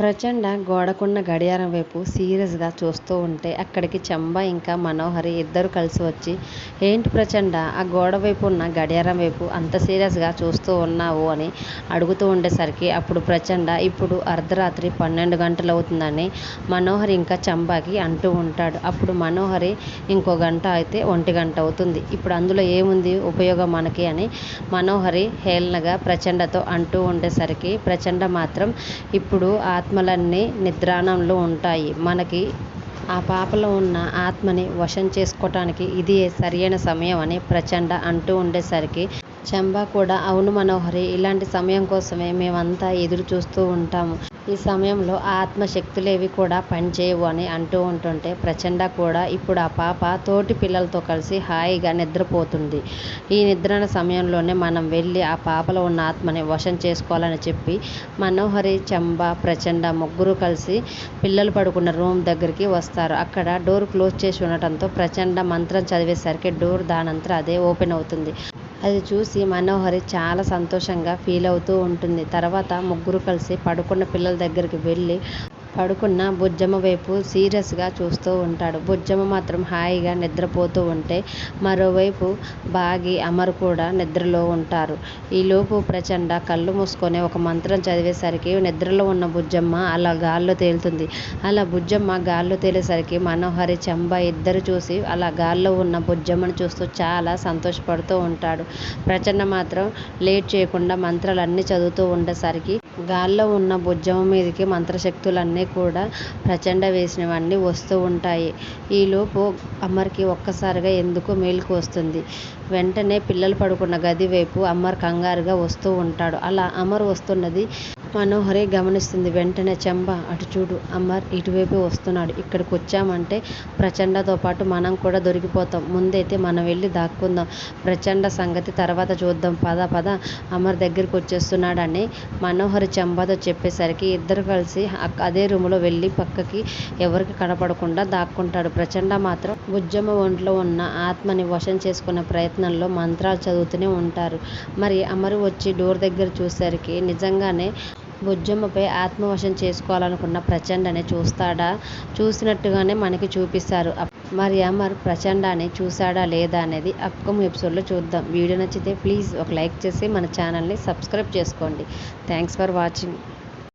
ప్రచండ గోడకున్న గడియారం వైపు సీరియస్గా చూస్తూ ఉంటే అక్కడికి చంబా ఇంకా మనోహరి ఇద్దరు కలిసి వచ్చి, ఏంటి ప్రచండ ఆ గోడ వైపు ఉన్న గడియారం వైపు అంత సీరియస్గా చూస్తూ ఉన్నావు అని అడుగుతూ ఉండేసరికి అప్పుడు ప్రచండ ఇప్పుడు అర్ధరాత్రి 12 గంటలవుతుందని మనోహరి ఇంకా చంబాకి అంటూ ఉంటాడు. అప్పుడు మనోహరి ఇంకో గంట అయితే 1 గంట అవుతుంది, ఇప్పుడు అందులో ఏముంది ఉపయోగం మనకి అని మనోహరి హేళనగా ప్రచండతో అంటూ ఉండేసరికి ప్రచండ మాత్రం ఇప్పుడు ఆత్మలన్నీ నిద్రాణంలో ఉంటాయి, మనకి ఆ పాపలో ఉన్న ఆత్మని వశం చేసుకోవటానికి ఇది సరియైన సమయం అని ప్రచండ అంటూ ఉండేసరికి చంబా కూడా అవును మనోహరి, ఇలాంటి సమయం కోసమే మేమంతా ఎదురు చూస్తూ ఉంటాము. ఈ సమయంలో ఆత్మశక్తులేవి కూడా పనిచేయవు అని అంటూ ఉంటుంటే ప్రచండ కూడా ఇప్పుడు ఆ పాప తోటి పిల్లలతో కలిసి హాయిగా నిద్రపోతుంది. ఈ నిద్రణ సమయంలోనే మనం వెళ్ళి ఆ పాపలో ఉన్న ఆత్మని వశం చేసుకోవాలని చెప్పి మనోహరి, చంబా, ప్రచండ ముగ్గురు కలిసి పిల్లలు పడుకున్న రూమ్ దగ్గరికి వస్తారు. అక్కడ డోర్ క్లోజ్ చేసి ఉండటంతో ప్రచండ మంత్రం చదివేసరికి డోర్ దానంతట అదే ఓపెన్ అవుతుంది. అది చూసి మనోహరి చాలా సంతోషంగా ఫీల్ అవుతూ ఉంటుంది. తర్వాత ముగ్గురు కలిసి పడుకున్న పిల్లల దగ్గరికి వెళ్ళి పడుకున్న బుజ్జమ్మ వైపు సీరియస్గా చూస్తూ ఉంటాడు. బుజ్జమ్మ మాత్రం హాయిగా నిద్రపోతూ ఉంటే మరోవైపు బాగి, అమర్ కూడా నిద్రలో ఉంటారు. ఈలోపు ప్రచండ కళ్ళు మూసుకొని ఒక మంత్రం చదివేసరికి నిద్రలో ఉన్న బుజ్జమ్మ అలా గాల్లో తేలుతుంది. అలా బుజ్జమ్మ గాల్లో తేలేసరికి మనోహరి, చంబా ఇద్దరు చూసి అలా గాల్లో ఉన్న బుజ్జమ్మను చూస్తూ చాలా సంతోషపడుతూ ఉంటాడు. ప్రచండ మాత్రం లేట్ చేయకుండా మంత్రాలన్నీ చదువుతూ ఉండేసరికి గాల్లో ఉన్న బుజ్జమ్మ మీదకి మంత్రశక్తులన్నీ కూడా ప్రచండ వేసినవన్నీ వస్తూ ఉంటాయి. ఈలోపు అమర్కి ఒక్కసారిగా ఎందుకో మేలుకు వస్తుంది. వెంటనే పిల్లలు పడుకున్న గది వైపు అమర్ కంగారుగా వస్తూ ఉంటాడు. అలా అమర్ వస్తున్నది మనోహరి గమనిస్తుంది. వెంటనే చంబా అటు చూడు, అమర్ ఇటువైపు వస్తున్నాడు, ఇక్కడికి వచ్చామంటే ప్రచండతో పాటు మనం కూడా దొరికిపోతాం, ముందైతే మనం వెళ్ళి దాక్కుందాం, ప్రచండ సంగతి తర్వాత చూద్దాం, పద పద అమర్ దగ్గరికి వచ్చేస్తున్నాడని మనోహరి చంబాతో చెప్పేసరికి ఇద్దరు కలిసి అదే రూములో వెళ్ళి పక్కకి ఎవరికి కనపడకుండా దాక్కుంటాడు. ప్రచండ మాత్రం బుజ్జమ్మ ఒంట్లో ఉన్న ఆత్మని వశం చేసుకునే ప్రయత్నంలో మంత్రాలు చదువుతూనే ఉంటారు. మరి అమరు వచ్చి డోర్ దగ్గర చూసేసరికి నిజంగానే బుజ్జమ్మపై ఆత్మవశం చేసుకోవాలనుకున్న ప్రచండని చూస్తాడా, చూసినట్టుగానే మనకి చూపిస్తారు. మరి అమర్ ప్రచండాన్ని చూసాడా లేదా అనేది అప్కమింగ్ ఎపిసోడ్లో చూద్దాం. వీడియో నచ్చితే ప్లీజ్ ఒక లైక్ చేసి మన ఛానల్ని సబ్స్క్రైబ్ చేసుకోండి. Thanks for watching.